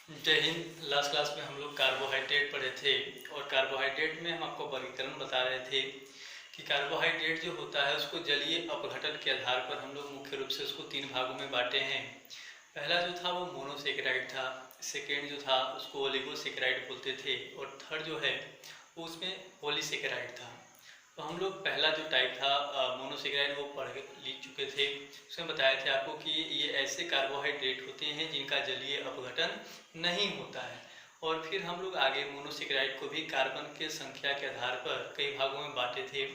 जय Hind. Last class में हम लोग कार्बोहाइड्रेट पढ़े थे और कार्बोहाइड्रेट में हम आपको वर्गीकरण बता रहे थे कि कार्बोहाइड्रेट जो होता है उसको जलीय अपघटन के आधार पर हम लोग मुख्य रूप से उसको तीन भागों में बांटे हैं। पहला जो था वो मोनोसेकेराइड था, सेकेंड जो था उसको ओलिगोसेकेराइड बोलते थे और थर्ड जो है वो उसमें पॉलीसेकेराइड था। तो हम लोग पहला जो टाइप था मोनोसेकेराइड वो पढ़ लिख चुके थे। उसमें बताया था आपको कि ये ऐसे कार्बोहाइड्रेट होते हैं जिनका जलीय अपघटन नहीं होता है। और फिर हम लोग आगे मोनोसेकेराइड को भी कार्बन के संख्या के आधार पर कई भागों में बांटे थे।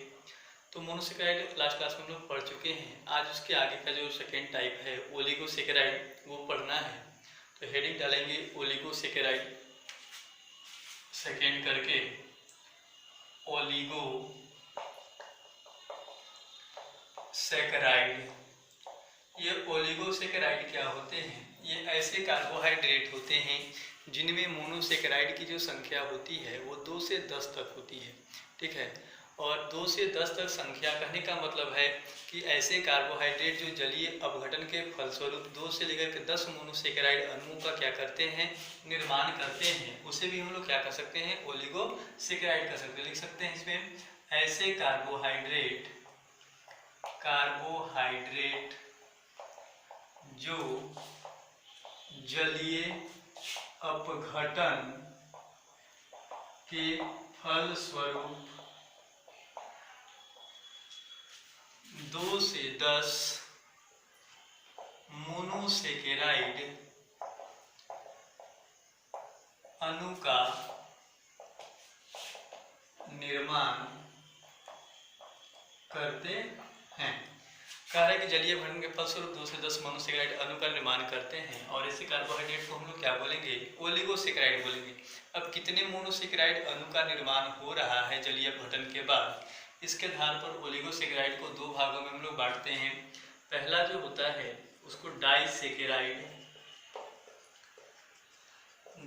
तो मोनोसेकेराइड लास्ट क्लास में हम लोग पढ़ चुके हैं। आज उसके आगे का जो सेकेंड टाइप है ओलिगोसेकेराइड वो पढ़ना है। तो हेडिंग डालेंगे ओलिगोसेकेराइड सेकेंड करके ओलिगो सेकेराइड। ये ओलिगोसेकेराइड क्या होते हैं? ये ऐसे कार्बोहाइड्रेट होते हैं जिनमें मोनोसेकेराइड की जो संख्या होती है वो 2 से 10 तक होती है। ठीक है, और 2 से 10 तक संख्या कहने का मतलब है कि ऐसे कार्बोहाइड्रेट जो जलीय अपघटन के फलस्वरूप 2 से लेकर के 10 मोनोसेकेराइड अणुओं का क्या करते हैं, निर्माण करते हैं, उसे भी हम लोग क्या कर सकते हैं, ओलिगोसेकेराइड कर सकते हैं। लिख सकते हैं इसमें ऐसे कार्बोहाइड्रेट जो जलीय अपघटन के फलस्वरूप 2 से 10 मोनोसेकेराइड अणु का निर्माण करते हैं। कह रहा है कि जलीय अपघटन के फलस्वरूप 2 से 10 मोनोसेकेराइड अणु का निर्माण करते हैं और इसी कार्बोहाइड्रेट को हम लोग क्या बोलेंगे, ओलिगोसेकेराइड बोलेंगे। अब कितने मोनोसेकेराइड अणु का निर्माण हो रहा है जलीय अपघटन के बाद, इसके आधार पर ओलिगोसेकेराइड को दो भागों में हम लोग बांटते हैं। पहला जो होता है उसको डाइसेकेराइड।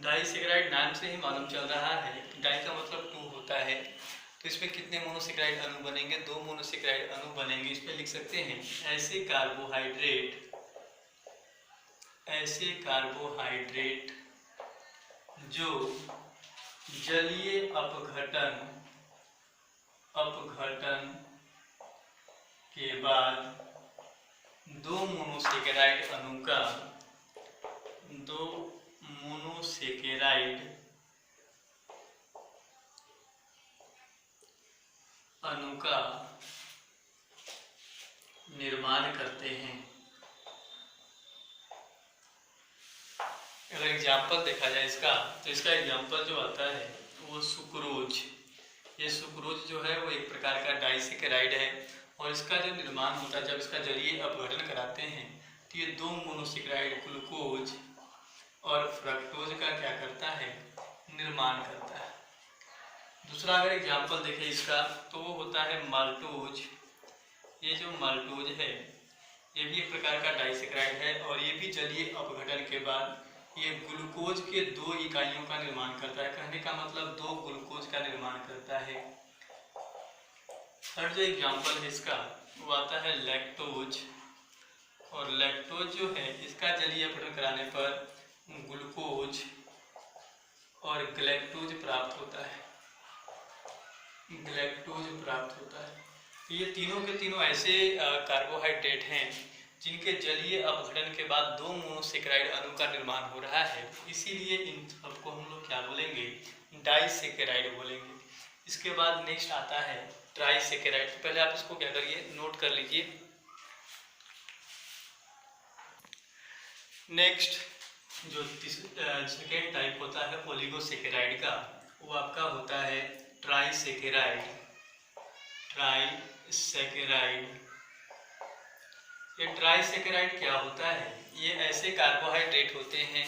डाइसेकेराइड नाम से ही मालूम चल रहा है, डाई का मतलब 2 होता है। तो इसमें कितने मोनोसेकेराइड अणु बनेंगे, 2 मोनोसेकेराइड अणु बनेंगे। इसमें लिख सकते हैं ऐसे कार्बोहाइड्रेट जो जलीय अपघटन के बाद 2 मोनोसेकेराइड अणु का निर्माण करते हैं। अगर एग्जाम्पल देखा जाए इसका, तो इसका एग्जाम्पल जो आता है वो सुक्रोज। ये सुक्रोज जो है वो एक प्रकार का डाइसेकेराइड है और इसका जो निर्माण होता है जब इसका जलीय अपघटन कराते हैं तो ये 2 मोनोसेकेराइड ग्लूकोज और फ्रक्टोज का क्या करता है, निर्माण करता है। दूसरा अगर एग्जाम्पल देखें इसका तो वो होता है माल्टोज। ये जो माल्टोज है ये भी एक प्रकार का डाइसेकेराइड है और ये भी जलीय अपघटन के बाद ये ग्लूकोज के 2 इकाइयों का निर्माण करता है। कहने का मतलब 2 ग्लूकोज का निर्माण करता है। थर्ड जो एग्जाम्पल है इसका वो आता है लैक्टोज। और लैक्टोज जो है इसका जलीय अपघटन कराने पर ग्लूकोज और गैलेक्टोज प्राप्त होता है। ये तीनों के तीनों ऐसे कार्बोहाइड्रेट हैं जिनके जलीय अपघटन के बाद 2 मोनोसेकेराइड अणु का निर्माण हो रहा है, इसीलिए इन सबको हम लोग क्या बोलेंगे, डाइसेकेराइड बोलेंगे। इसके बाद नेक्स्ट आता है ट्राइसेकेराइड। तो पहले आप इसको क्या करिए, नोट कर लीजिए। नेक्स्ट जो सेकेंड टाइप होता है ओलिगोसेकेराइड का वो आपका होता है ट्राइसेकेराइड। ये ट्राइसेकेराइड क्या होता है, ये ऐसे कार्बोहाइड्रेट होते हैं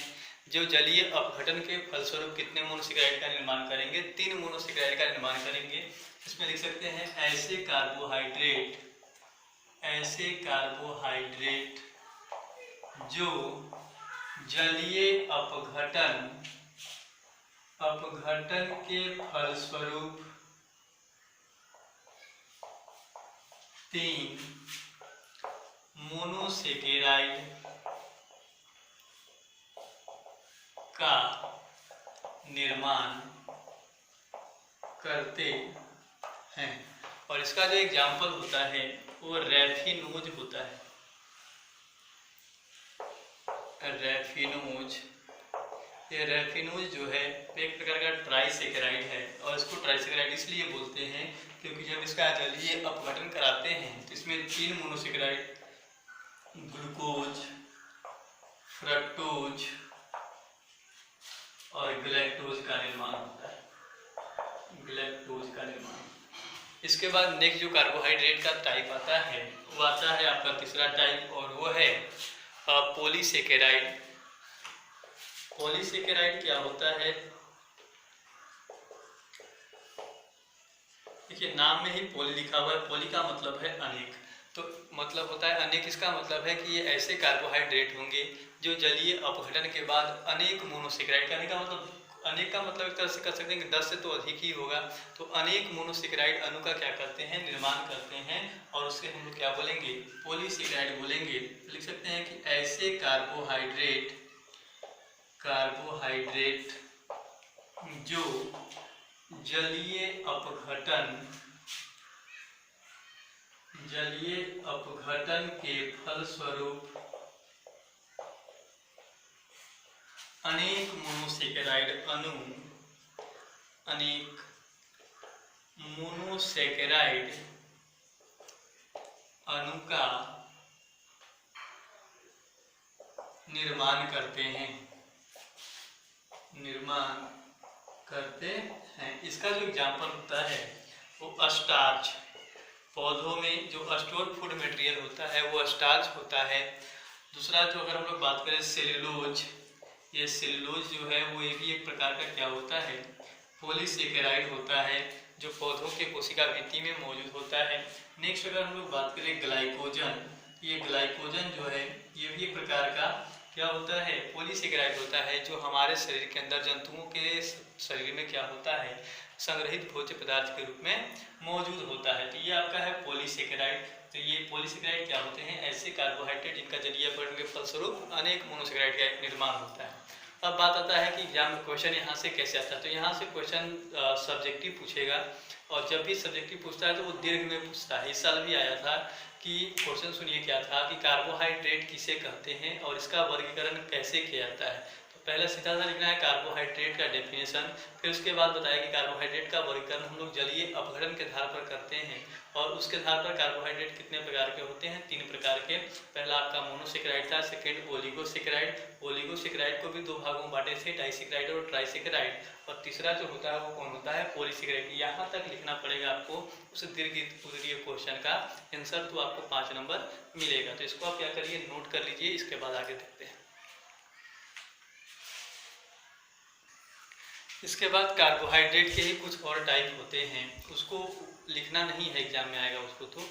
जो जलीय अपघटन के फलस्वरूप कितने मोनोसेकेराइड का निर्माण करेंगे, 3 मोनोसेकेराइड का निर्माण करेंगे। इसमें लिख सकते हैं ऐसे कार्बोहाइड्रेट जो जलीय अपघटन के फलस्वरूप 3 मोनोसेकेराइड का निर्माण करते हैं। और इसका जो एग्जाम्पल होता है वो रेफिनोज होता है। रेफिनोज, ये रेफिनोज जो है एक प्रकार का ट्राइसेकेराइड है, और इसको ट्राइसेकेराइड इसलिए बोलते हैं क्योंकि जब इसका जलीय अपघटन कराते हैं तो इसमें 3 मोनोसेकेराइड ग्लूकोज, फ्रक्टोज और गैलेक्टोज का निर्माण होता है। गैलेक्टोज का निर्माण। इसके बाद नेक्स्ट जो कार्बोहाइड्रेट का टाइप आता है वो आता है आपका तीसरा टाइप, और वो है पॉलीसेकेराइड। पॉलीसेकेराइड क्या होता है? देखिए नाम में ही पॉली लिखा हुआ है। पॉली का मतलब है अनेक, तो मतलब होता है अनेक। इसका मतलब है कि ये ऐसे कार्बोहाइड्रेट होंगे जो जलीय अपघटन के बाद अनेक मोनोसेकेराइड, कहने का मतलब अनेक का मतलब एक तरह से कर सकते हैं कि 10 से तो अधिक ही होगा, तो अनेक मोनोसेकेराइड अणु का क्या करते हैं, निर्माण करते हैं, और उससे हम लोग क्या बोलेंगे, पॉलीसेकेराइड बोलेंगे। लिख सकते हैं कि ऐसे कार्बोहाइड्रेट जो जलीय अपघटन के फलस्वरूप अनेक मोनोसेकेराइड अणु का निर्माण करते हैं। इसका जो एग्जाम्पल होता है वो स्टार्च। पौधों में जो स्टोर फूड मटेरियल होता है वो स्टार्च होता है। दूसरा जो अगर हम लोग बात करें सेल्यूलोज, ये सेल्यूलोज जो है वो भी एक प्रकार का क्या होता है, पॉलीसेकेराइड होता है, जो पौधों के कोशिका भित्ति में मौजूद होता है। नेक्स्ट अगर हम लोग बात करें ग्लाइकोजन, ये ग्लाइकोजन जो है ये भी एक प्रकार का क्या होता है, पॉलीसेकेराइड होता है, जो हमारे शरीर के अंदर जंतुओं के शरीर में क्या होता है, संग्रहित भोज्य पदार्थ के रूप में मौजूद होता है। तो ये आपका है पॉलीसेकेराइड। तो ये पॉलीसेकेराइड क्या होते हैं, ऐसे कार्बोहाइड्रेट जिनका जलीय अपघटन के फलस्वरूप अनेक मोनोसेकेराइड का निर्माण होता है। अब बात आता है कि एग्जाम में क्वेश्चन यहाँ से कैसे आता है। तो यहाँ से क्वेश्चन सब्जेक्टिव पूछेगा, और जब भी सब्जेक्टिव पूछता है तो वो दीर्घ में पूछता है। इस साल भी आया था कि क्वेश्चन सुनिए क्या था कि कार्बोहाइड्रेट किसे कहते हैं और इसका वर्गीकरण कैसे किया जाता है। तो पहले सीधा सा लिखना है कार्बोहाइड्रेट का डेफिनेशन, फिर उसके बाद बताया कि कार्बोहाइड्रेट का वर्गीकरण हम लोग जलीय अपघटन के आधार पर करते हैं, और उसके आधार पर कार्बोहाइड्रेट कितने प्रकार के होते हैं, 3 प्रकार के। पहला आपका मोनोसेकेराइड था, सेकेंड ओलिगोसेकेराइड। ओलिगोसेकेराइड को भी 2 भागों में बांटे थे, डाइसेकेराइड और ट्राइसेकेराइड। और तीसरा जो होता है वो कौन होता है, पॉलीसेकेराइड। यहाँ तक लिखना पड़ेगा आपको उस दीर्घ क्वेश्चन का आंसर, तो आपको 5 नंबर मिलेगा। तो इसको आप क्या करिए, नोट कर लीजिए। इसके बाद आगे देखते हैं। इसके बाद कार्बोहाइड्रेट के ही कुछ और टाइप होते हैं, उसको लिखना नहीं है, एग्जाम में आएगा उसको तो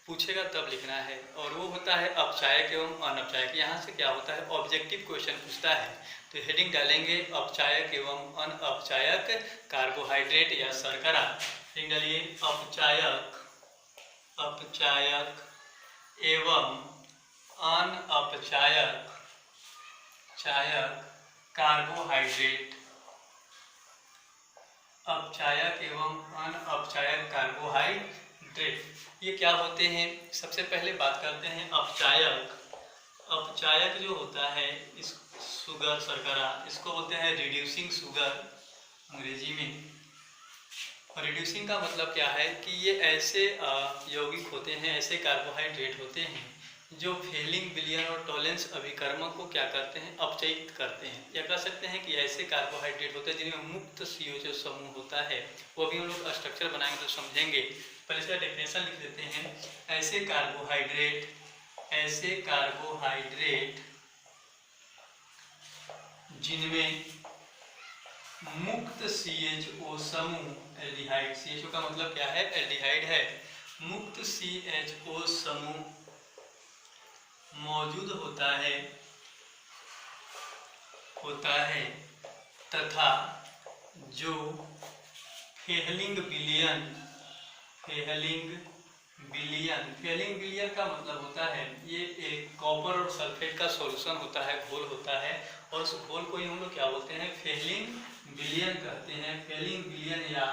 पूछेगा तब लिखना है, और वो होता है अपचायक एवं अनअपचायक। यहाँ से क्या होता है, ऑब्जेक्टिव क्वेश्चन पूछता है, तो हेडिंग डालेंगे अपचायक एवं अनअपचायक कार्बोहाइड्रेट या शर्करा। हेडिंग डालिए अपचायक एवं अनअपचायक कार्बोहाइड्रेट। अपचायक एवं अनअपचायक कार्बोहाइड्रेट ये क्या होते हैं, सबसे पहले बात करते हैं अपचायक। अपचायक जो होता है इस शुगर, शर्करा, इसको बोलते हैं रिड्यूसिंग शुगर अंग्रेजी में। और रिड्यूसिंग का मतलब क्या है कि ये ऐसे यौगिक होते हैं, ऐसे कार्बोहाइड्रेट होते हैं जो फेलिंग विलियन और टॉलेंस अभिकर्मक को क्या करते हैं, अपचयित करते हैं। या कह सकते हैं कि ऐसे कार्बोहाइड्रेट होते हैं जिनमें मुक्त CO समूह होता है। वो भी हम लोग स्ट्रक्चर बनाएंगे तो समझेंगे। पहले इसका डेफिनेशन लिख देते हैं। ऐसे कार्बोहाइड्रेट जिनमें मुक्त CHO समूह, एल्डिहाइड, CHO का मतलब क्या है, एल्डिहाइड है, मुक्त CHO समूह मौजूद होता है तथा जो फेलिंग विलियन। फेलिंग विलियन का मतलब होता है ये एक कॉपर और सल्फेट का सॉल्यूशन होता है, घोल होता है, और उस घोल को ही हम लोग क्या बोलते हैं, फेलिंग विलियन कहते हैं। फेलिंग विलियन या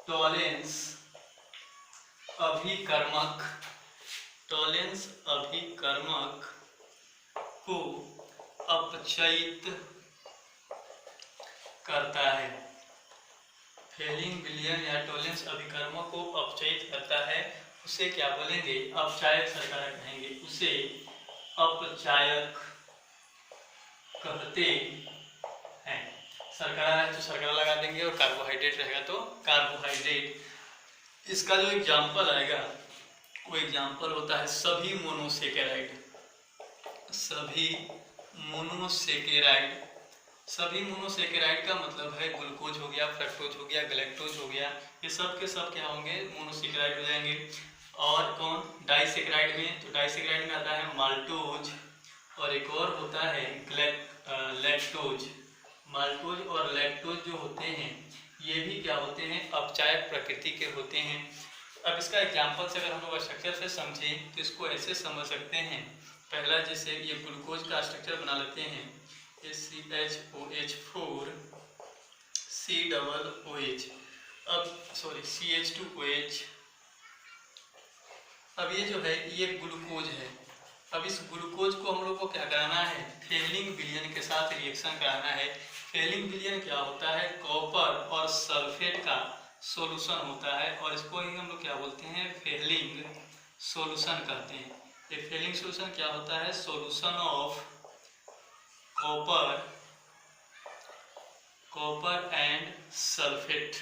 टॉलेंस अभिकर्मक, टॉलेंस अभिकर्मक को अपचयित करता है। फेलिंग विलियन या टॉलेंस अभिकर्मक को अपचयित करता है, उसे क्या बोलेंगे, अपचायक शर्करा कहेंगे, उसे अपचायक कहते हैं। शर्करा है तो शर्करा लगा देंगे, और कार्बोहाइड्रेट रहेगा तो कार्बोहाइड्रेट। इसका जो एग्जाम्पल आएगा वो एग्जाम्पल होता है सभी मोनोसेकेराइड। सभी मोनोसेकेराइड, सभी मोनोसेकेराइड का मतलब है ग्लूकोज हो गया, फ्रक्टोज हो गया, गैलेक्टोज हो गया, ये सब के सब क्या होंगे, मोनोसेकेराइड हो जाएंगे। और कौन, डाइसेकेराइड में, तो डाइसेकेराइड में आता है माल्टोज, और एक और होता है लैक्टोज। माल्टोज और लैक्टोज जो होते हैं ये भी क्या होते हैं, अपचायक प्रकृति के होते हैं। अब इसका एग्जाम्पल से अगर हम लोग स्ट्रक्चर से समझें तो इसको ऐसे समझ सकते हैं। पहला जैसे ये ग्लूकोज का स्ट्रक्चर बना लेते हैं, CHOH4 COOH, अब सॉरी CH2OH। अब ये जो है ये ग्लूकोज है। अब इस ग्लूकोज को हम लोग को क्या कराना है, फेलिंग विलियन के साथ रिएक्शन कराना है। फेलिंग विलियन क्या होता है, कॉपर और सल्फेट का सॉल्यूशन होता है, और इसको ही हम लोग क्या बोलते हैं, फेलिंग सॉल्यूशन कहते हैं। ये फेलिंग सॉल्यूशन क्या होता है, solution of copper and sulphate,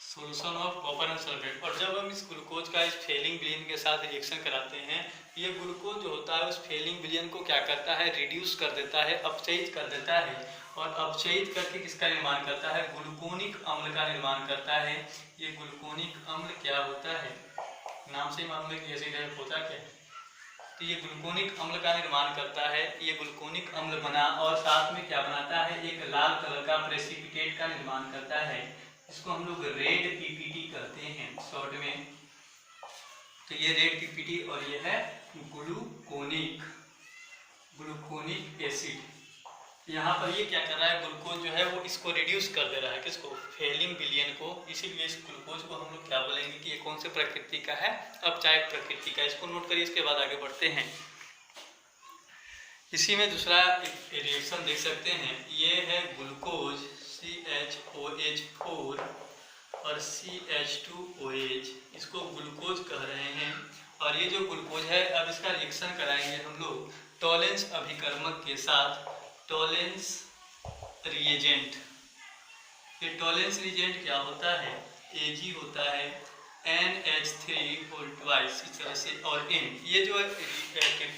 solution of copper and sulphate. और जब हम इस ग्लूकोज का इस फेलिंग विलियन के साथ रिएक्शन कराते हैं, ये ग्लूकोज जो होता है उस फेलिंग विलियन को क्या करता है, रिड्यूस कर देता है, अपचयित कर देता है, और अपचयित करके किसका निर्माण करता है, ग्लूकोनिक अम्ल का निर्माण करता है। ये ग्लूकोनिक अम्ल क्या होता है, नाम से ही मालूम है कि एसिड है, होता क्या है, तो ये ग्लूकोनिक अम्ल का निर्माण करता है। ये ग्लूकोनिक अम्ल बना और साथ में क्या बनाता है, एक लाल कलर का प्रेसिपिटेट का निर्माण करता है, इसको हम लोग रेड पीपीटी कहते हैं शॉर्ट में। तो ये रेड पीपीटी और ये है ग्लूकोनिक एसिड। यहाँ पर ये क्या कर रहा है, ग्लूकोज जो है वो इसको रिड्यूस कर दे रहा है, किसको, फेलिंग विलियन को। इसीलिए इस ग्लूकोज को हम लोग क्या बोलेंगे कि ये कौन से प्रकृति का है, अपचायक प्रकृति का। इसको नोट करिए, इसके बाद आगे बढ़ते हैं। इसी में दूसरा रिएक्शन देख सकते हैं, ये है ग्लूकोज CHOH4 और CH2OH, इसको ग्लूकोज कह रहे हैं। और ये जो ग्लूकोज है, अब इसका रिएक्शन कराएंगे हम लोग टॉलेंस अभिकर्मक के साथ, टॉलेंस रिएजेंट। ये टॉलेंस रिएजेंट क्या होता है, Ag होता है NH3 इस तरह से, और N, ये जो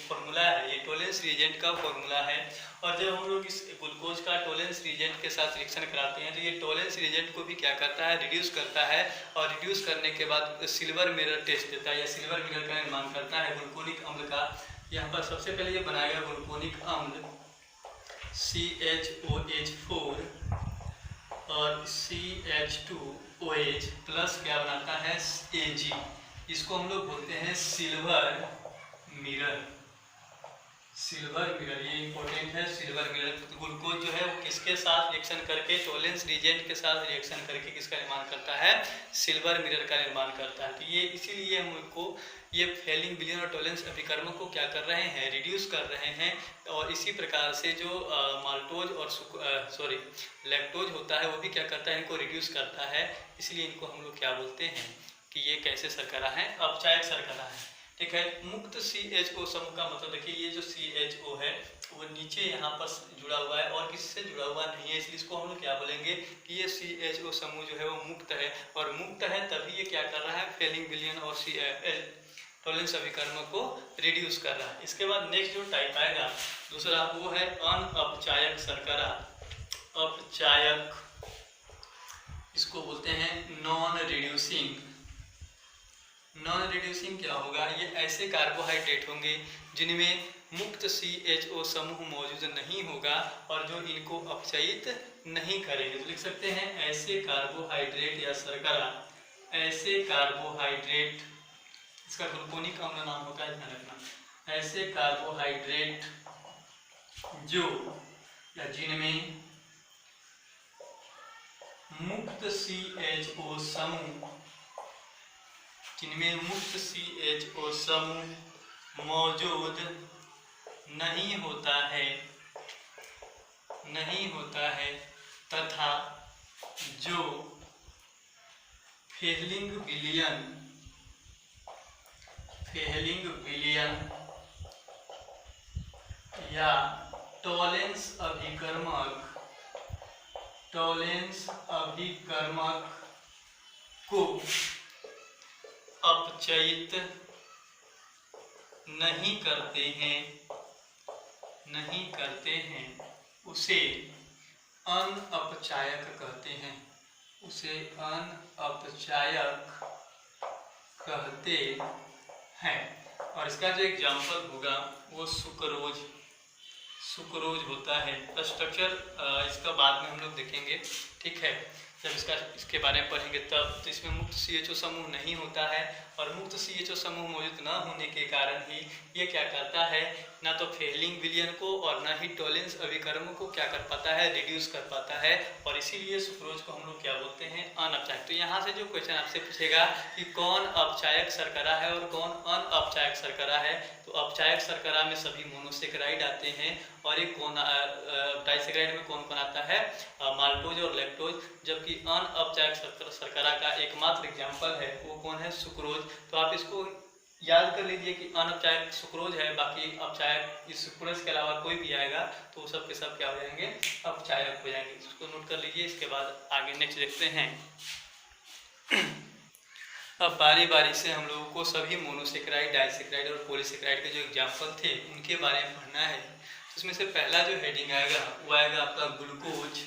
फॉर्मूला है, ये टॉलेंस रिएजेंट का फॉर्मूला है। और जब हम लोग इस ग्लूकोज का टॉलेंस रिएजेंट के साथ रिएक्शन कराते हैं तो ये टॉलेंस रिएजेंट को भी क्या करता है, रिड्यूस करता है, और रिड्यूस करने के बाद सिल्वर मिरर टेस्ट देता है, या सिल्वर मिरर का निर्माण करता है ग्लूकोनिक अम्ल का। यहाँ पर सबसे पहले ये बनाएगा ग्लूकोनिक अम्ल CHOH4 और CH2OH प्लस क्या बनाता है, Ag। इसको हम लोग बोलते हैं सिल्वर मिरर। सिल्वर मिरर, ये इंपॉर्टेंट है, सिल्वर मिरर। ग्लूकोज जो है वो किसके साथ रिएक्शन करके, टॉलेंस रिएजेंट के साथ रिएक्शन करके किसका निर्माण करता है, सिल्वर मिरर का निर्माण करता है। तो ये इसीलिए हम लोग को ये फेलिंग विलियन और टॉलेंस अभिकर्मक को क्या कर रहे हैं, रिड्यूस कर रहे हैं। और इसी प्रकार से जो माल्टोज और लैक्टोज होता है वो भी क्या करता है, इनको रिड्यूस करता है। इसलिए इनको हम लोग क्या बोलते हैं कि ये कैसे शर्करा है, अपचायक शर्करा है। ठीक है। मुक्त CHO समूह का मतलब देखिए, ये जो CHO है वो नीचे यहाँ पर जुड़ा हुआ है और किससे जुड़ा हुआ नहीं है, इसलिए इसको हम लोग क्या बोलेंगे कि ये CHO समूह जो है वो मुक्त है। और मुक्त है तभी ये क्या कर रहा है, फेलिंग विलियन और टॉलेंस अभिकर्मक को रिड्यूस कर रहा है। इसके बाद नेक्स्ट जो टाइप आएगा दूसरा, वो है अनअपचायक शर्करा। अपचायक, इसको बोलते हैं नॉन रिड्यूसिंग। नॉन रिड्यूसिंग क्या होगा, ये ऐसे कार्बोहाइड्रेट होंगे जिनमें मुक्त CHO समूह मौजूद नहीं होगा और जो इनको अपचयित नहीं करेंगे। तो लिख सकते हैं ऐसे कार्बोहाइड्रेट या शर्करा ऐसे कार्बोहाइड्रेट, इसका ग्लूकोनिक अम्ल नाम होता है, ध्यान रखना। ऐसे कार्बोहाइड्रेट जो या जिनमें मुक्त CHO समूह, जिनमें मुक्त CHO समूह मौजूद नहीं होता है तथा जो फेहलिंग विलियन या टॉलेंस अभिकर्मक को अपचयित नहीं करते हैं उसे अनअपचायक कहते हैं। और इसका जो एग्जाम्पल होगा वो सुक्रोज होता है। स्ट्रक्चर इसका बाद में हम लोग देखेंगे, ठीक है, जब इसके बारे में पढ़ेंगे तब। तो इसमें मुक्त CHO समूह नहीं होता है और मुक्त CHO समूह मौजूद न होने के कारण ही ये क्या करता है, ना तो फेहलिंग विलियन को और ना ही टॉलेंस अभिकर्म को क्या कर पाता है, रिड्यूस कर पाता है। और इसीलिए सुक्रोज को हम लोग क्या बोलते हैं, अनअपचायक। तो यहाँ से जो क्वेश्चन आपसे पूछेगा कि कौन अपचायक शर्करा है और कौन अनअपचायक शर्करा है, तो अपचायक शर्करा में सभी मोनोसेक्राइड आते हैं और एक कौन डाइसेक्राइड में कौन आता है, माल्टोज और लैक्टोज। जबकि अनअपचायक शर्करा का एकमात्र एग्जाम्पल है वो कौन है, सुक्रोज। तो आप इसको याद कर लीजिए कि अनअपचायक सुक्रोज है, बाकी अपचायक इस सुक्रोज के अलावा कोई भी आएगा तो सब के सब क्या हो जाएंगे, अपचायक हो जाएंगे। इसको नोट कर लीजिए। इसके बाद आगे नेक्स्ट देखते हैं। अब बारी बारी से हम लोगों को सभी मोनोसेक्राइड, डाइसेक्राइड और पॉलीसेक्राइड के जो एग्जाम्पल थे उनके बारे में पढ़ना है। इसमें से पहला जो हेडिंग आएगा वो आएगा आपका ग्लूकोज।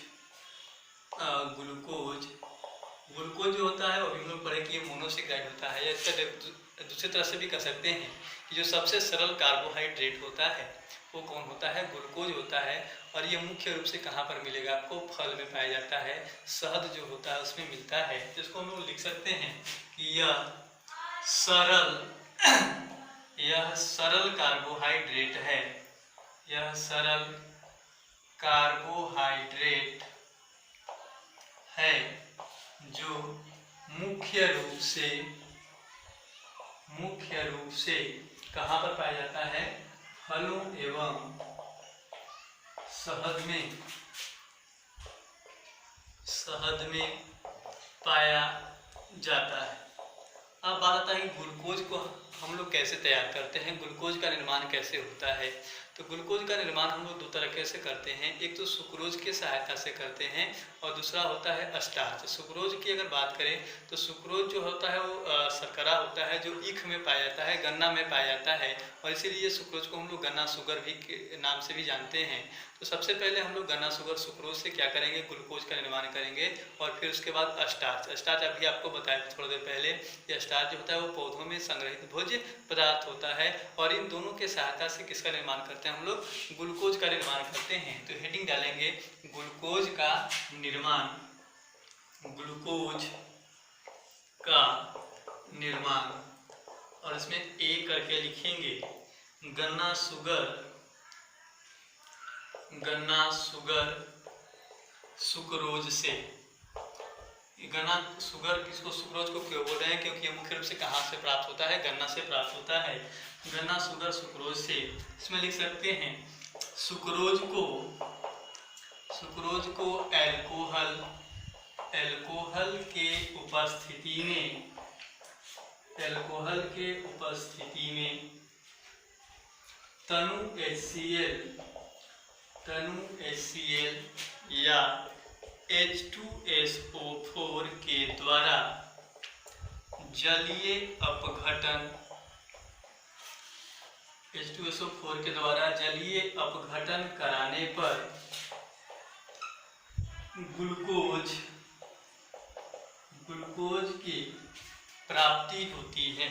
ग्लूकोज जो होता है वो भी हम लोग पढ़े कि ये मोनोसेक्राइड होता है, या इसका दूसरी तरह से भी कह सकते हैं कि जो सबसे सरल कार्बोहाइड्रेट होता है वो कौन होता है, ग्लूकोज होता है। और ये मुख्य रूप से कहाँ पर मिलेगा आपको, फल में पाया जाता है, शहद जो होता है उसमें मिलता है। जिसको हम लोग लिख सकते हैं कि यह सरल कार्बोहाइड्रेट है, यह सरल कार्बोहाइड्रेट है जो मुख्य रूप से कहाँ पर पाया जाता है, फलों एवं शहद में पाया जाता है। अब बात आता है कि ग्लूकोज को हम लोग कैसे तैयार करते हैं, ग्लूकोज का निर्माण कैसे होता है। तो ग्लूकोज का निर्माण हम लोग दो तरीके से करते हैं, एक तो सुक्रोज की सहायता से करते हैं और दूसरा होता है स्टार्च। सुक्रोज की अगर बात करें तो सुक्रोज जो होता है वो शर्करा होता है जो ईख में पाया जाता है, गन्ना में पाया जाता है, और इसीलिए सुक्रोज को हम लोग गन्ना शुगर भी के नाम से भी जानते हैं। तो सबसे पहले हम लोग गन्ना शुगर सुक्रोज से क्या करेंगे, ग्लूकोज का निर्माण करेंगे। और फिर उसके बाद स्टार्च अभी आपको बताया थोड़ी देर पहले, ये स्टार्च जो होता है वो पौधों में संग्रहित भोज्य पदार्थ होता है और इन दोनों के सहायता से किसका निर्माण करते हैं, हम लोग ग्लूकोज का निर्माण करते हैं। तो हेडिंग डालेंगे ग्लूकोज का निर्माण, ग्लूकोज का निर्माण, और इसमें ए करके लिखेंगे गन्ना शुगर सुक्रोज से। गन्ना शुगर किसको, सुक्रोज को क्यों बोल रहे हैं, क्योंकि ये मुख्य रूप से कहाँ से प्राप्त होता है, गन्ना से प्राप्त होता है। गन्ना शुगर सुक्रोज से, इसमें लिख सकते हैं सुक्रोज को एल्कोहल के उपस्थिति में तनु HCl या H2SO4 के द्वारा जलीय अपघटन कराने पर ग्लूकोज की प्राप्ति होती है।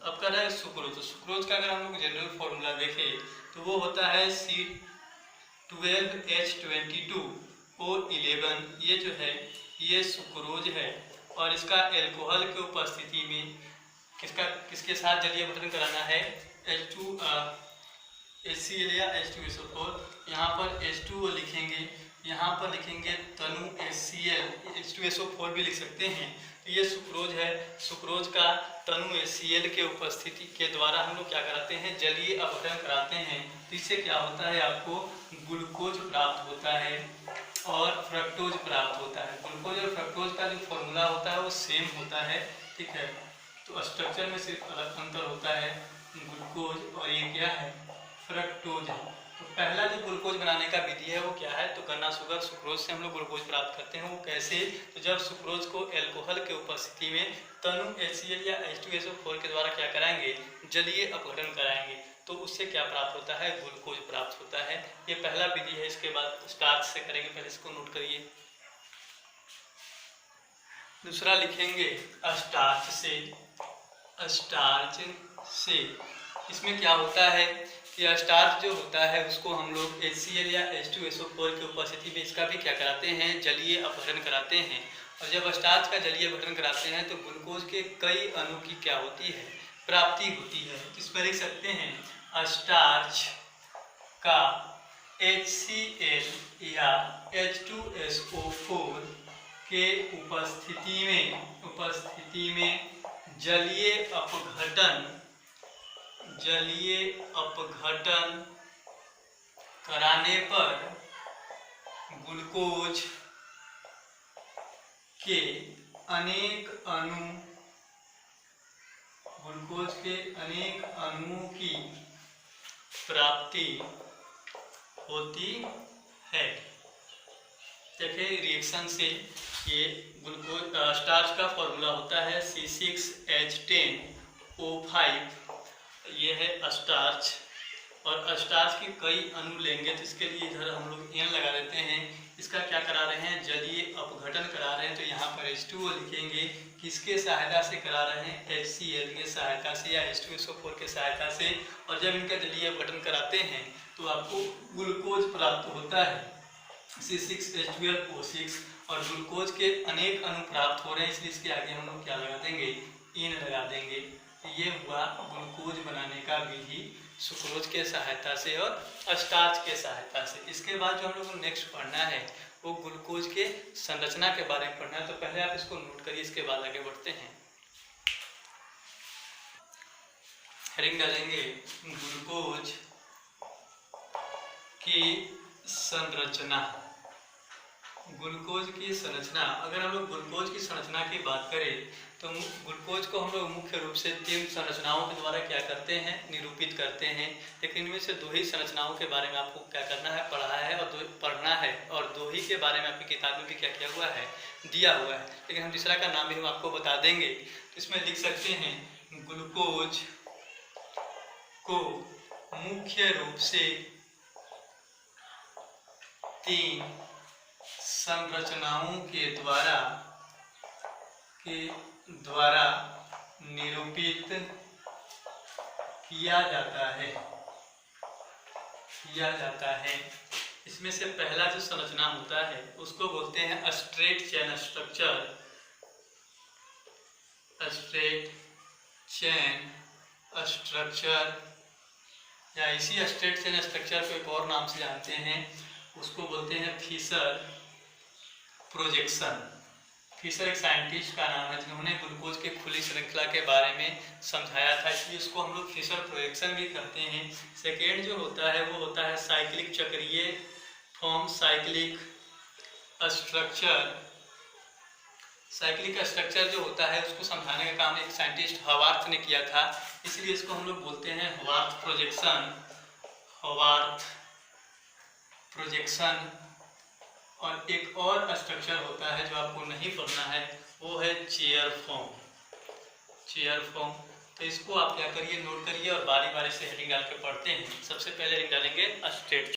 अब कह रहा है सुक्रोज। तो सुक्रोज का अगर हम लोग जनरल फॉर्मूला देखें तो वो होता है C12H22 SO11 ये जो है ये सुक्रोज है और इसका एल्कोहल के उपस्थिति में किसके साथ जलीय अपघटन कराना है, HCl या H2SO4। यहाँ पर H2O लिखेंगे, यहाँ पर लिखेंगे तनु HCl, H2SO4 भी लिख सकते हैं। तो ये सुक्रोज है, सुक्रोज का तनु HCl के उपस्थिति के द्वारा हम लोग क्या कराते हैं, जलीय अपघटन कराते हैं। तो इससे क्या होता है, आपको ग्लूकोज प्राप्त होता है और फ्रक्टोज प्राप्त होता है। ग्लूकोज और फ्रक्टोज का जो फॉर्मूला होता है वो सेम होता है, ठीक है। तो स्ट्रक्चर में सिर्फ अलग अंतर होता है, ग्लूकोज और ये क्या है, फ्रक्टोज है। तो पहला जो ग्लूकोज बनाने का विधि है वो क्या है, तो गन्ना शुगर सुक्रोज से हम लोग ग्लूकोज प्राप्त करते हैं। वो कैसे, तो जब सुक्रोज को एल्कोहल के उपस्थिति में तनु HCl या H2SO4 के द्वारा क्या कराएंगे, जलीय अपघटन कराएंगे, तो उससे क्या प्राप्त होता है, ग्लूकोज प्राप्त होता है। ये पहला विधि है। इसके बाद स्टार्च से करेंगे, पहले इसको नोट करिए। दूसरा लिखेंगे स्टार्च से, स्टार्च से। इसमें क्या होता है कि स्टार्च जो होता है उसको हम लोग HCl या H2SO4 की उपस्थिति में इसका भी क्या कराते हैं, जलीय अपघटन कराते हैं। और जब स्टार्च का जलीय अपघटन कराते हैं तो ग्लूकोज के कई अणु की क्या होती है, प्राप्ति होती है। इस पर लिख सकते हैं स्टार्च का HCl या H2SO4 के उपस्थिति में जलीय अपघटन कराने पर ग्लूकोज के अनेक अणुओं की प्राप्ति होती है। देखिए रिएक्शन से ये ग्लूकोज स्टार्च का फॉर्मूला होता है C6H10O5, ये है स्टार्च। और स्टार्च के कई अणु लेंगे तो इसके लिए इधर हम लोग N लगा देते हैं। इसका क्या करा रहे हैं, जलीय अपघटन करा रहे हैं। तो यहाँ पर H2O लिखेंगे, किसके सहायता से करा रहे हैं, HCl के सहायता से या H2SO4 के सहायता से। और जब इनका जलीय अपघटन कराते हैं तो आपको ग्लूकोज प्राप्त होता है C6H12O6। और ग्लूकोज के अनेक अणु प्राप्त हो रहे हैं, इसलिए इसके आगे हम लोग क्या लगा देंगे, N लगा देंगे। ये हुआ ग्लूकोज बनाने का विधि सुक्रोज के सहायता से और स्टार्च के सहायता से। इसके बाद जो हम लोग को नेक्स्ट पढ़ना है वो ग्लूकोज के संरचना के बारे में पढ़ना है। तो पहले आप इसको नोट करिए, इसके बाद आगे बढ़ते हैं। हेडिंग डालेंगे ग्लूकोज की संरचना। ग्लूकोज की संरचना, अगर हम लोग ग्लूकोज की संरचना की बात करें तो ग्लूकोज को हम लोग मुख्य रूप से 3 संरचनाओं के द्वारा क्या करते हैं, निरूपित करते हैं। लेकिन इनमें से 2 ही संरचनाओं के बारे में आपको क्या करना है, पढ़ा है और पढ़ना है। और 2 ही के बारे में आपकी किताब में भी क्या किया हुआ है, दिया हुआ है। लेकिन हम तीसरा का नाम भी हम आपको बता देंगे। तो इसमें लिख सकते हैं ग्लूकोज को मुख्य रूप से 3 संरचनाओं के द्वारा निरूपित किया जाता है। इसमें से पहला जो संरचना होता है उसको बोलते हैं straight chain structure. Straight chain structure या इसी स्ट्रेट चेन स्ट्रक्चर को एक और नाम से जानते हैं, उसको बोलते हैं फिशर प्रोजेक्शन। फिशर एक साइंटिस्ट का नाम है जिन्होंने ग्लूकोज के खुली श्रृंखला के बारे में समझाया था, इसलिए उसको हम लोग फिशर प्रोजेक्शन भी करते हैं। सेकेंड जो होता है वो होता है साइक्लिक चक्रीय form cyclic structure. Cyclic structure जो होता है उसको समझाने का काम एक साइंटिस्ट हॉवार्थ ने किया था, इसलिए इसको हम लोग बोलते हैं हॉवार्थ प्रोजेक्शन। हॉवार्थ प्रोजेक्शन। और एक और स्ट्रक्चर होता है जो आपको नहीं पढ़ना है, वो है चेयर फॉर्म। चेयर फॉर्म, तो इसको आप क्या करिए, नोट करिए और बारी बारी से हेडिंग डाल के पढ़ते हैं। सबसे पहले हेडिंग डालेंगे स्ट्रेट